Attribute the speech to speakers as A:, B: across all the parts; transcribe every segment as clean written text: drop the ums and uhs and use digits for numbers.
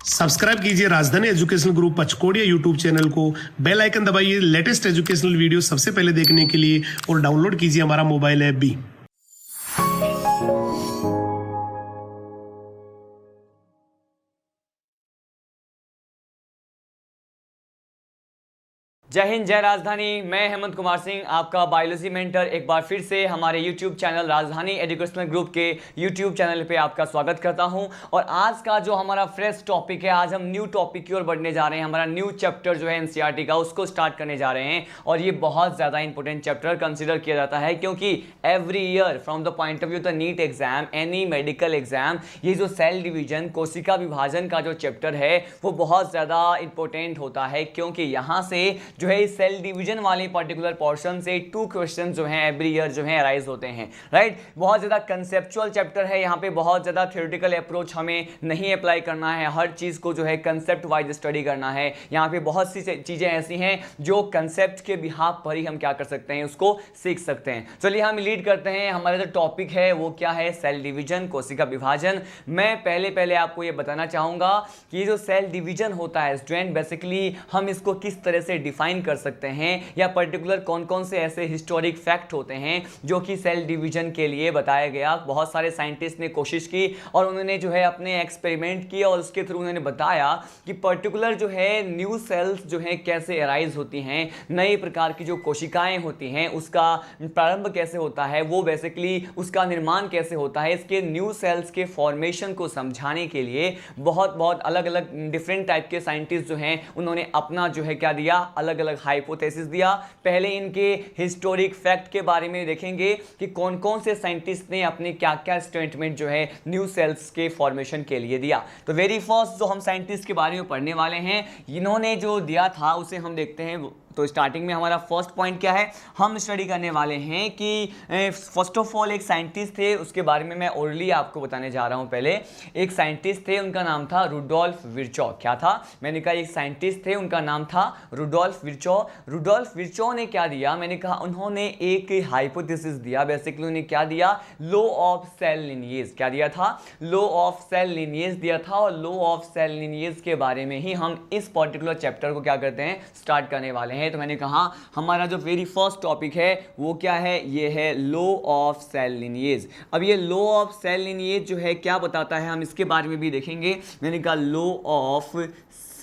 A: Subscribe कीजिए राजधानी educational group पचकोड़िया YouTube channel को, बेल आइकन दबाइए लेटेस्ट एजुकेशनल वीडियो सबसे पहले देखने के लिए और डाउनलोड कीजिए हमारा मोबाइल ऐप भी।
B: जय हिंद, जय राजधानी। मैं हेमंत कुमार सिंह, आपका बायोलॉजी मेंटर, एक बार फिर से हमारे YouTube चैनल राजधानी एजुकेशनल ग्रुप के YouTube चैनल पे आपका स्वागत करता हूं। और आज का जो हमारा फ्रेश टॉपिक है, आज हम न्यू टॉपिक की ओर बढ़ने जा रहे हैं। हमारा न्यू चैप्टर जो है NCERT का, उसको स्टार्ट करने जा रहे हैं। और ये बहुत ज़्यादा इंपॉर्टेंट चैप्टर कंसिडर किया जाता है, क्योंकि every year from the point of view the NEET exam, any medical exam, ये जो सेल डिवीजन, कोशिका विभाजन का जो चैप्टर है वो बहुत ज़्यादा इंपॉर्टेंट होता है, क्योंकि यहाँ से जो है इस सेल डिवीजन वाले पर्टिकुलर पोर्शन से 2 क्वेश्चन जो हैं एवरी ईयर जो हैं अराइज होते हैं, राइट। बहुत ज़्यादा कंसेप्चुअल चैप्टर है, यहाँ पे बहुत ज़्यादा थ्योरेटिकल अप्रोच हमें नहीं अप्लाई करना है, हर चीज़ को जो है कंसेप्ट वाइज स्टडी करना है। यहाँ पे बहुत सी चीज़ें ऐसी हैं जो कंसेप्ट के बिहाफ पर ही हम क्या कर सकते हैं, उसको सीख सकते हैं। चलिए हम लीड करते हैं। हमारा जो टॉपिक है वो क्या है, सेल डिवीजन, कोशिका विभाजन। मैं पहले आपको ये बताना चाहूँगा कि ये जो सेल डिवीजन होता है स्टूडेंट, बेसिकली हम इसको किस तरह से डिफाइन कर सकते हैं, या पर्टिकुलर कौन कौन से ऐसे हिस्टोरिक फैक्ट होते हैं जो कि सेल डिवीजन के लिए बताया गया। बहुत सारे साइंटिस्ट ने कोशिश की और उन्होंने जो है अपने एक्सपेरिमेंट किए और उसके थ्रू उन्होंने बताया कि पर्टिकुलर जो है न्यू सेल्स जो है कैसे अराइज होती हैं, नए प्रकार की जो कोशिकाएं होती हैं उसका प्रारंभ कैसे होता है, वो बेसिकली उसका निर्माण कैसे होता है। इसके न्यू सेल्स के फॉर्मेशन को समझाने के लिए बहुत अलग अलग डिफरेंट टाइप के साइंटिस्ट जो हैं उन्होंने अपना जो है क्या दिया, अलग अलग हाइपोथेसिस दिया। पहले इनके हिस्टोरिक फैक्ट के बारे में देखेंगे कि कौन कौन से साइंटिस्ट ने अपने क्या क्या स्टेटमेंट जो है न्यू सेल्स के फॉर्मेशन के लिए दिया। तो वेरी फर्स्ट जो हम साइंटिस्ट के बारे में पढ़ने वाले हैं, इन्होंने जो दिया था उसे हम देखते हैं। तो स्टार्टिंग में हमारा फर्स्ट पॉइंट क्या है, हम स्टडी करने वाले हैं कि फर्स्ट ऑफ ऑल एक साइंटिस्ट थे, उसके बारे में मैं ओरली आपको बताने जा रहा हूं। पहले एक साइंटिस्ट थे, उनका नाम था रुडोल्फ विर्चो। क्या था, मैंने कहा एक साइंटिस्ट थे, उनका नाम था रुडोल्फ विर्चो। रुडोल्फ विर्चो ने क्या दिया, मैंने कहा उन्होंने एक हाइपोथेसिस दिया। बेसिकली उन्होंने क्या दिया, लो ऑफ सेल लिनिएज। क्या दिया था, लो ऑफ सेल लिनिएज दिया था। और लो ऑफ सेल लिनिएज के बारे में ही हम इस पर्टिकुलर चैप्टर को क्या करते हैं, स्टार्ट करने वाले हैं। तो मैंने कहा हमारा जो वेरी फर्स्ट टॉपिक है वो क्या है, ये है लो ऑफ सेल लिनिएज। अब ये लो ऑफ सेल लिनिएज जो है क्या बताता है, हम इसके बारे में भी देखेंगे। मैंने कहा law of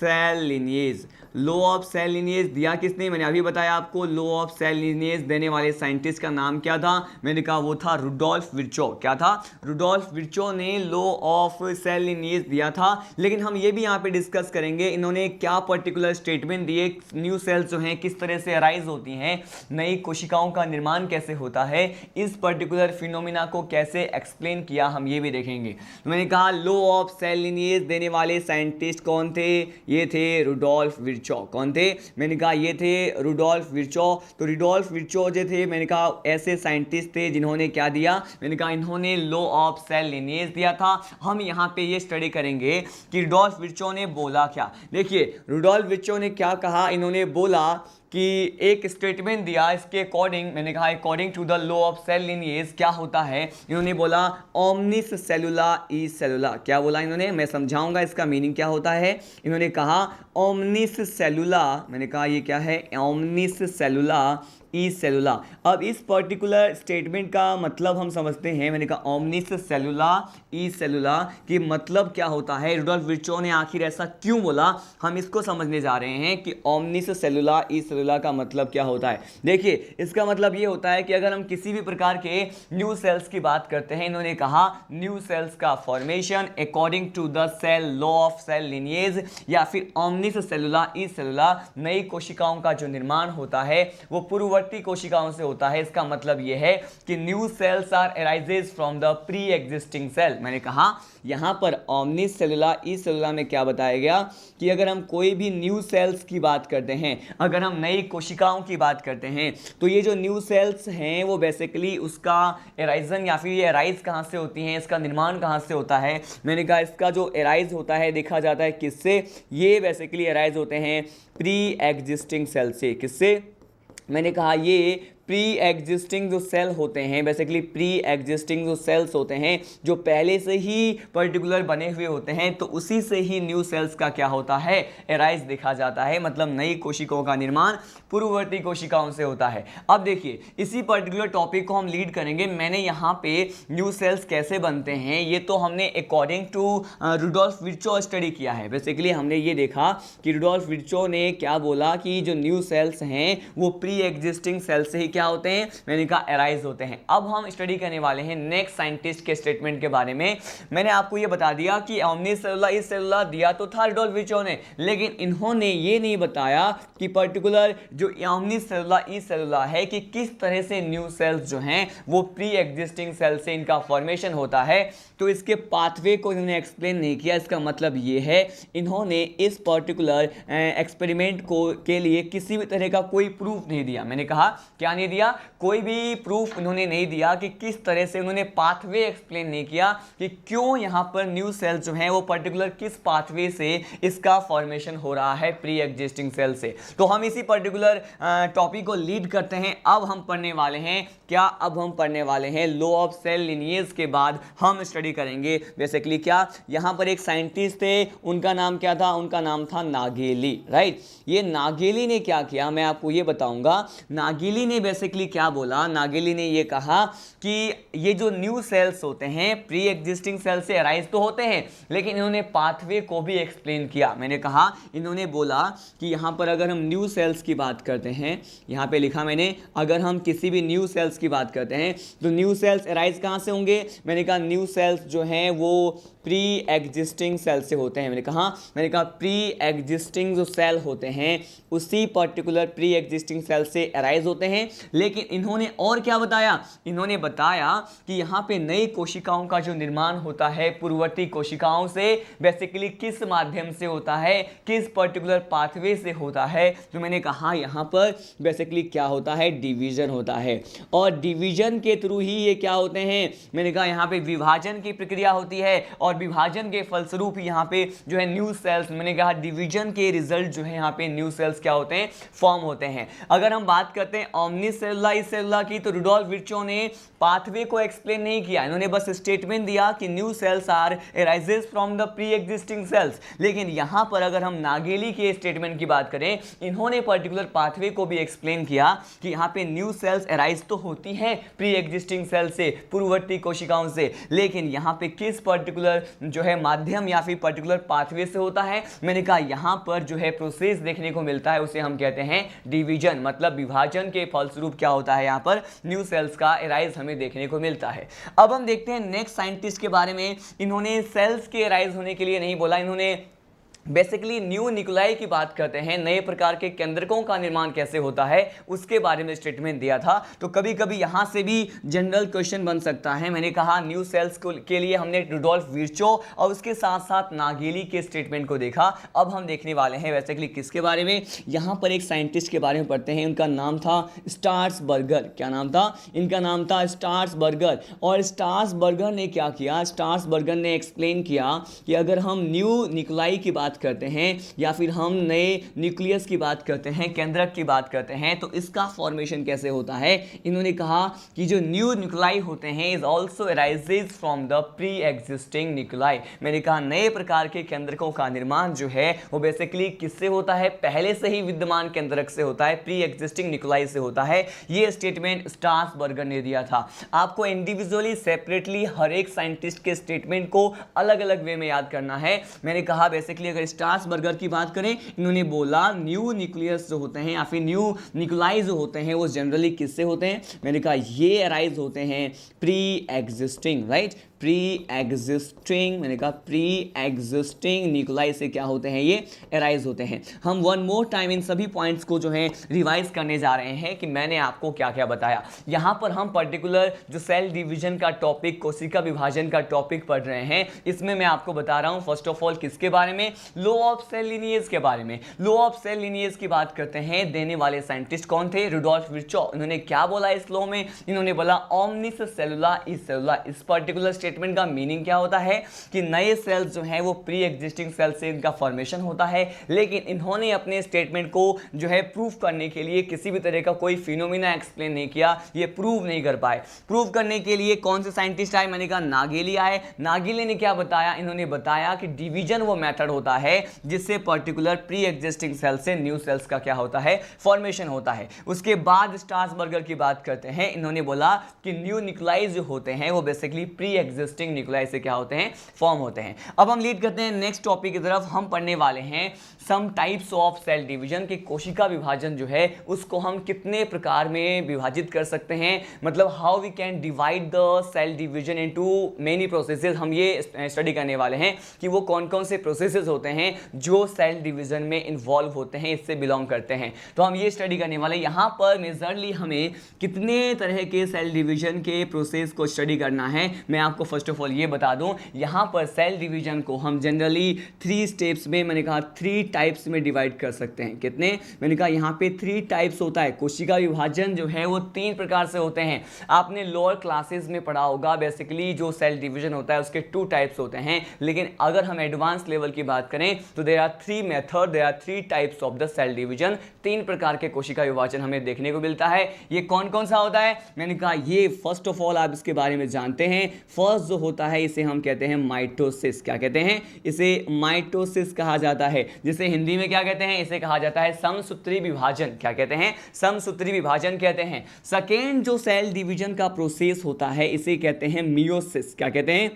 B: cell lineage, law of cell lineage दिया किसने, मैंने अभी बताया आपको। लो ऑफ सेल लिनिएज देने वाले साइंटिस्ट का नाम क्या था, मैंने कहा वो था रुडोल्फ विर्चो। क्या था, रुडोल्फ विर्चो ने लो ऑफ सेल लिनिएज दिया था। लेकिन हम ये भी यहाँ पे डिस्कस करेंगे इन्होंने क्या पर्टिकुलर स्टेटमेंट दिए, न्यू सेल्स जो हैं किस तरह से अराइज होती हैं, नई कोशिकाओं का निर्माण कैसे होता है, इस पर्टिकुलर फिनोमिना को कैसे एक्सप्लेन किया, हम ये भी देखेंगे। तो मैंने कहा लो ऑफ सेल लिनिएज देने वाले साइंटिस्ट कौन थे, ये थे रुडोल्फ विर्चो। कौन थे, मैंने कहा ये थे रुडोल्फ विर्चो। तो रुडोल्फ विर्चो जो थे, मैंने कहा ऐसे साइंटिस्ट थे जिन्होंने क्या दिया, मैंने कहा इन्होंने लो ऑफ सेल लिनिएज दिया था। हम यहाँ पे ये स्टडी करेंगे कि रुडोल्फ विर्चो ने बोला क्या। देखिए रुडोल्फ विर्चो ने क्या कहा, इन्होंने बोला कि एक स्टेटमेंट दिया इसके अकॉर्डिंग, मैंने कहा according to the law of cell lineage क्या होता है, इन्होंने बोला ओमनिस सेलुला ई सेलुला। क्या बोला इन्होंने, मैं समझाऊंगा इसका मीनिंग क्या होता है। इन्होंने कहा ओमनिस सेलुला, मैंने कहा ये क्या है, ओमनिस सेलुला ई सेलुला। अब इस पर्टिकुलर स्टेटमेंट का मतलब हम समझते हैं। मैंने कहा ओमनिस सेलुला ई सेलुला की मतलब क्या होता है, रुडोल्फ विर्चो ने आखिर ऐसा क्यों बोला, हम इसको समझने जा रहे हैं कि ओमनिस सेलुला ई सेलुला का मतलब क्या होता है। देखिए इसका मतलब ये होता है कि अगर हम किसी भी प्रकार के न्यू सेल्स की बात करते हैं, इन्होंने कहा न्यू सेल्स का formation according to the cell law of cell lineage, या फिर ओमनिस सेलुला ई सेलुला, नई कोशिकाओं का जो निर्माण होता है वो पूर्व कोशिकाओं से होता है। इसका मतलब यह है कि new cells are arises from the pre existing cell. मैंने कहा यहां पर ओमनिस सेलुला ई सेलुला में क्या बताया गया कि अगर हम कोई भी न्यू सेल्स की बात करते हैं, अगर हम नई कोशिकाओं की बात करते हैं, तो ये जो न्यू सेल्स हैं वो बेसिकली उसका एराइजन या फिर ये अराइज कहां से होती हैं, इसका निर्माण कहां से होता है। मैंने कहा इसका जो अराइज होता है देखा जाता है किससे, ये बेसिकली अराइज होते हैं प्री एग्जिस्टिंग सेल से। किससे, मैंने कहा ये प्री एग्जिस्टिंग जो सेल होते हैं, बेसिकली प्री एग्जिस्टिंग जो सेल्स होते हैं जो पहले से ही पर्टिकुलर बने हुए होते हैं, तो उसी से ही न्यू सेल्स का क्या होता है, एराइज देखा जाता है। मतलब नई कोशिकाओं का निर्माण पूर्ववर्ती कोशिकाओं से होता है। अब देखिए इसी पर्टिकुलर टॉपिक को हम लीड करेंगे। मैंने यहाँ पे न्यू सेल्स कैसे बनते हैं ये तो हमने according to Rudolf Virchow study किया है। बेसिकली हमने ये देखा कि रुडोल्फ विर्चो ने क्या बोला कि जो न्यू सेल्स हैं वो प्री एग्जिस्टिंग सेल से ही क्या होते हैं, मैंने कहा एराइज होते हैं। अब हम स्टडी करने वाले हैं नेक्स्ट साइंटिस्ट के स्टेटमेंट के बारे में। मैंने आपको ये बता दिया कि ओमनीसेलुला इसेलुला दिया तो था रुडोल्फ विर्चो ने, लेकिन इन्होंने ये नहीं बताया कि पर्टिकुलर जो ओमनीसेलुला इसेलुला है कि किस तरह से न्यू सेल्स जो हैं वो प्री एग्जिस्टिंग सेल से इनका फॉर्मेशन होता है। तो इसके पाथवे को इन्होंने एक्सप्लेन नहीं किया। इसका मतलब ये है इन्होंने इस पर्टिकुलर एक्सपेरिमेंट को के लिए किसी भी तरह का कोई प्रूफ नहीं दिया। मैंने कहा क्या नहीं दिया, कोई भी प्रूफ इन्होंने नहीं दिया कि किस तरह से उन्होंने पाथवे एक्सप्लेन नहीं किया कि क्यों यहाँ पर न्यू सेल जो है वो पर्टिकुलर किस पाथवे से इसका फॉर्मेशन हो रहा है प्री एग्जिस्टिंग सेल से। तो हम इसी पर्टिकुलर टॉपिक को लीड करते हैं। अब हम पढ़ने वाले हैं क्या, अब हम पढ़ने वाले हैं लॉ ऑफ सेल लिनिएज के बाद हम स्टडी करेंगे बेसिकली क्या। यहाँ पर एक साइंटिस्ट थे, उनका नाम क्या था, उनका नाम था नागेली, राइट। ये नागेली ने क्या किया मैं आपको ये बताऊंगा। नागेली ने बेसिकली क्या बोला, नागेली ने ये कहा कि ये जो न्यू सेल्स होते हैं प्री एग्जिस्टिंग सेल से अराइज तो होते हैं, लेकिन इन्होंने पाथवे को भी एक्सप्लेन किया। मैंने कहा इन्होंने बोला कि यहाँ पर अगर हम न्यू सेल्स की बात करते हैं, यहाँ पे लिखा मैंने, अगर हम किसी भी न्यू सेल्स की बात करते हैं तो न्यू सेल्स अराइज कहाँ से होंगे। मैंने कहा न्यू सेल्स जो हैं वो प्री एग्जिस्टिंग सेल से होते हैं। मैंने कहा प्री एग्जिस्टिंग जो सेल होते हैं उसी पर्टिकुलर प्री एग्जिस्टिंग सेल से अराइज होते हैं। लेकिन इन्होंने और क्या बताया, इन्होंने बताया कि यहाँ पे नई कोशिकाओं का जो निर्माण होता है पूर्ववर्ती कोशिकाओं से बेसिकली किस माध्यम से होता है, किस पर्टिकुलर पाथवे से होता है। तो मैंने कहा यहाँ पर बेसिकली क्या होता है, डिवीजन होता है, और डिवीजन के थ्रू ही ये क्या होते हैं, मैंने कहा यहाँ पे विभाजन की प्रक्रिया होती है, और विभाजन के फलस्वरूप यहाँ पे जो है न्यू सेल्स, मैंने कहा डिवीजन के रिजल्ट जो है यहाँ पे न्यू सेल्स क्या होते हैं, फॉर्म होते हैं। अगर हम बात करते हैं ओमनीसेलुला इसेलुला की, तो रुडोल्फ विर्चो ने पाथवे को एक्सप्लेन नहीं किया। इन्होंने बस स्टेटमेंट दिया कि new cells are arises from the pre existing cells. लेकिन यहाँ पर अगर हम नागेली के स्टेटमेंट की बात करें, इन्होंने पर्टिकुलर पाथवे को भी एक्सप्लेन किया कि यहाँ पे न्यू सेल्स अराइज तो होती हैं प्री एग्जिस्टिंग सेल से, पूर्ववर्ती कोशिकाओं से, लेकिन यहाँ पे किस पर्टिकुलर जो है माध्यम या फिर पर्टिकुलर पाथवे से होता है। मैंने कहा यहाँ पर जो है प्रोसेस देखने को मिलता है, उसे हम कहते हैं डिवीजन। मतलब विभाजन के फलस्वरूप क्या होता है, यहाँ पर न्यू सेल्स का अराइज हमें देखने को मिलता है। अब हम देखते हैं नेक्स्ट साइंटिस्ट के बारे में। इन्होंने सेल्स के अराइज होने के लिए नहीं बोला, इन्होंने बेसिकली न्यू न्यूक्लाई की बात करते हैं, नए प्रकार के केंद्रकों का निर्माण कैसे होता है उसके बारे में स्टेटमेंट दिया था। तो कभी कभी यहाँ से भी जनरल क्वेश्चन बन सकता है। मैंने कहा न्यू सेल्स के लिए हमने रुडोल्फ विर्चो और उसके साथ साथ नागेली के स्टेटमेंट को देखा। अब हम देखने वाले हैं बेसिकली किसके बारे में, यहाँ पर एक साइंटिस्ट के बारे में पढ़ते हैं। उनका नाम था स्ट्रासबर्गर। क्या नाम था, इनका नाम था स्ट्रासबर्गर। और स्ट्रासबर्गर ने क्या किया, स्ट्रासबर्गर ने एक्सप्लेन किया कि अगर हम न्यू न्यूक्लाई की बात करते हैं या फिर हम नए न्यूक्लियस की बात करते हैं, केंद्रक की बात करते हैं, तो इसका फॉर्मेशन कैसे होता है। इन्होंने कहा कि जो न्यू न्यूक्लाई होते हैं is also arises from the pre existing nuclei. मैंने कहा नए प्रकार के केंद्रकों का निर्माण जो है वो बेसिकली किससे होता है, पहले से ही विद्यमान केंद्रक से होता है, प्री एग्जिस्टिंग न्यूक्लाई से होता है। ये स्टेटमेंट स्ट्रासबर्गर ने दिया था। आपको इंडिविजुअली सेपरेटली हर एक साइंटिस्ट के स्टेटमेंट को अलग अलग वे में याद करना है। मैंने कहा बेसिकली अगर स्ट्रासबर्गर की बात करें, इन्होंने बोला न्यू न्यूक्लियस जो होते हैं या फिर न्यू न्यूक्लाई जो होते हैं वो जनरली किससे होते हैं। मैंने कहा ये अराइज होते हैं pre existing, right, pre existing. मैंने कहा प्री एग्जिस्टिंग न्यूक्लाई से क्या होते हैं, ये अराइज होते हैं। हम वन मोर टाइम इन सभी पॉइंट्स को जो है रिवाइज करने जा रहे हैं कि मैंने आपको क्या क्या बताया। यहाँ पर हम पर्टिकुलर जो सेल डिवीजन का टॉपिक, कोशिका विभाजन का टॉपिक पढ़ रहे हैं, इसमें मैं आपको बता रहा हूँ फर्स्ट ऑफ ऑल किसके बारे में, लॉ ऑफ सेल लिनिएज के बारे में। लॉ ऑफ सेल लिनिएज की बात करते हैं, देने वाले साइंटिस्ट कौन थे? Rudolf Virchow. इन्होंने क्या बोला इस लॉ में? इन्होंने बोला ओमनिस सेलुला इज सेलुला। इस पर्टिकुलर स्टेटमेंट का मीनिंग क्या होता है कि नए सेल्स जो हैं वो प्री एग्जिस्टिंग सेल से इनका फॉर्मेशन होता है, लेकिन इन्होंने अपने स्टेटमेंट को जो है प्रूव करने के लिए किसी भी तरह का कोई फिनोमिना एक्सप्लेन नहीं किया, ये प्रूव नहीं कर पाए। प्रूव करने के लिए कौन से साइंटिस्ट आए? मैंने कहा नागेली आए। नागेली ने क्या बताया? इन्होंने बताया कि डिवीजन वो मेथड होता है जिससे पर्टिकुलर प्री एग्जिस्टिंग सेल से न्यू सेल्स का क्या होता है? फॉर्मेशन होता है। उसके बाद स्ट्रासबर्गर की बात करते हैं, इन्होंने बोला कि न्यू न्यूक्लियाई जो होते हैं वो बेसिकली प्री एग्जिस्टिंग न्यूक्लियाई से क्या होते हैं? फॉर्म होते हैं। अब हम लीड करते हैं नेक्स्ट टॉपिक की तरफ। हम पढ़ने वाले हैं some types of cell division, कि कोशिका विभाजन जो है उसको हम कितने प्रकार में विभाजित कर सकते हैं, मतलब how we can divide the cell division into many processes. हम ये स्टडी करने वाले हैं कि वो कौन कौन से प्रोसेसेस होते हैं जो सेल डिवीजन में इन्वॉल्व होते हैं, इससे बिलोंग करते हैं। तो हम ये स्टडी करने वाले हैं। यहाँ पर मेजरली हमें कितने तरह के सेल डिवीजन के प्रोसेस को स्टडी करना है, मैं आपको फर्स्ट ऑफ ऑल ये बता दूं। यहाँ पर सेल डिवीजन को हम जनरली 3 स्टेप्स में, मैंने कहा 3 टाइप्स में डिवाइड कर सकते हैं। कितने? मैंने कहा यहाँ पे 3 टाइप्स होता है। कोशिका विभाजन जो है वो 3 प्रकार से होते हैं। आपने लोअर क्लासेस में पढ़ा होगा, बेसिकली जो सेल डिवीजन होता है उसके 2 टाइप्स होते हैं, लेकिन अगर हम एडवांस लेवल की बात करें तो there are 3 method, there are 3 types of the cell division. 3 प्रकार के कोशिका विभाजन हमें देखने को मिलता है। ये कौन कौन सा होता है? मैंने कहा ये फर्स्ट ऑफ ऑल आप इसके बारे में जानते हैं। फर्स्ट जो होता है इसे हम कहते हैं माइटोसिस। क्या कहते हैं? इसे माइटोसिस कहा जाता है, जिसे हिंदी में क्या कहते हैं? इसे कहा जाता है समसूत्री विभाजन। क्या कहते हैं? समसूत्री विभाजन कहते हैं। सेकेंड जो सेल डिवीजन का प्रोसेस होता है इसे कहते हैं मियोसिस। क्या कहते हैं?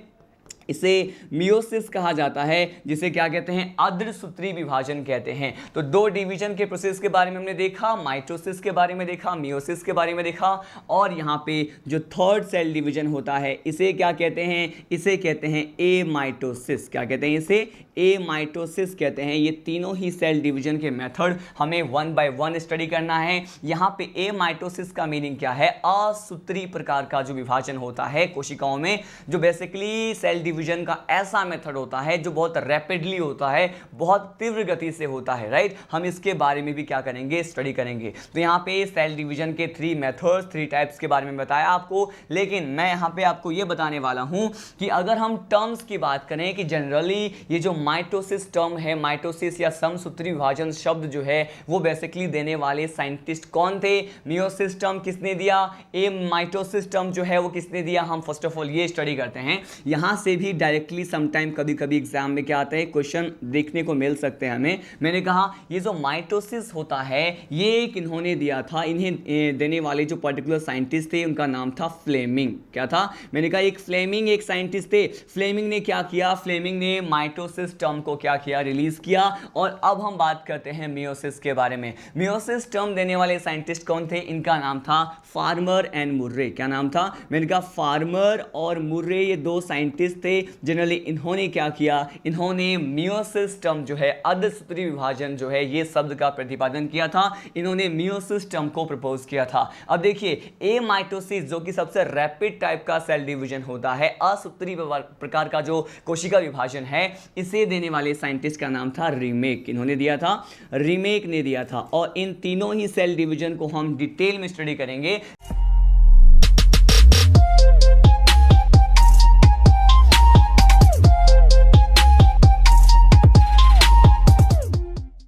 B: इसे मियोसिस कहा जाता है, जिसे क्या कहते हैं? अर्धसूत्री विभाजन कहते हैं। तो 2 डिवीजन के प्रोसेस के बारे में हमने देखा, माइटोसिस के बारे में देखा, मियोसिस के बारे में देखा, और यहाँ पे जो थर्ड सेल डिवीजन होता है इसे क्या कहते हैं? इसे कहते हैं एमाइटोसिस। क्या कहते हैं? इसे एमाइटोसिस कहते हैं। ये तीनों ही सेल डिवीजन के मेथड हमें 1 बाय 1 स्टडी करना है। यहाँ पे एमाइटोसिस का मीनिंग क्या है? असूत्री प्रकार का जो विभाजन होता है कोशिकाओं में, जो बेसिकली सेल डिवीजन का ऐसा मेथड होता है जो बहुत रैपिडली होता है, बहुत तीव्र गति से होता है, राइट। हम इसके बारे में भी क्या करेंगे? स्टडी करेंगे। तो यहाँ पे सेल डिवीजन के 3 मेथड्स, 3 टाइप्स के बारे में बताया आपको, लेकिन मैं यहाँ पे आपको ये बताने वाला हूँ कि अगर हम टर्म्स की बात करें कि जनरली ये जो माइटोसिस टर्म है, माइटोसिस या समसूत्री विभाजन शब्द जो है वो बेसिकली देने वाले साइंटिस्ट कौन थे? मियोसिस टर्म किसने दिया? एमाइटोसिस टर्म जो है वो किसने दिया? हम फर्स्ट ऑफ ऑल ये स्टडी करते हैं। यहाँ से भी डायरेक्टली समटाइम कभी कभी एग्जाम में क्या आता है, क्वेश्चन देखने को मिल सकते हैं हमें। मैंने कहा ये जो माइटोसिस होता है ये एक इन्होंने दिया था, इन्हें देने वाले जो पर्टिकुलर साइंटिस्ट थे उनका नाम था फ्लेमिंग। क्या था? मैंने कहा एक फ्लेमिंग एक साइंटिस्ट थे। फ्लेमिंग ने क्या किया? फ्लेमिंग ने माइटोसिस टर्म को क्या किया? रिलीज किया। और अब हम बात करते हैं मियोसिस के बारे में। मियोसिस टर्म देने वाले साइंटिस्ट कौन थे? इनका नाम था फार्मर एंड मुर्रे। क्या नाम था? मैंने कहा फार्मर और मुर्रे, ये 2 साइंटिस्ट थे। जनरली इन्होंने क्या किया? इन्होंने मियोसिस टर्म जो है, अर्धसूत्री विभाजन जो है, ये शब्द का प्रतिपादन किया था। इन्होंने मियोसिस टर्म को प्रपोज किया था। अब देखिए एमाइटोसिस जो कि सबसे रैपिड टाइप का सेल डिवीजन होता है, असूत्री प्रकार का जो कोशिका विभाजन है, इसे देने वाले साइंटिस्ट का नाम था रीमेक। इन्होंने दिया था, रीमेक ने दिया था। और इन तीनों ही सेल डिवीजन को हम डिटेल में स्टडी करेंगे।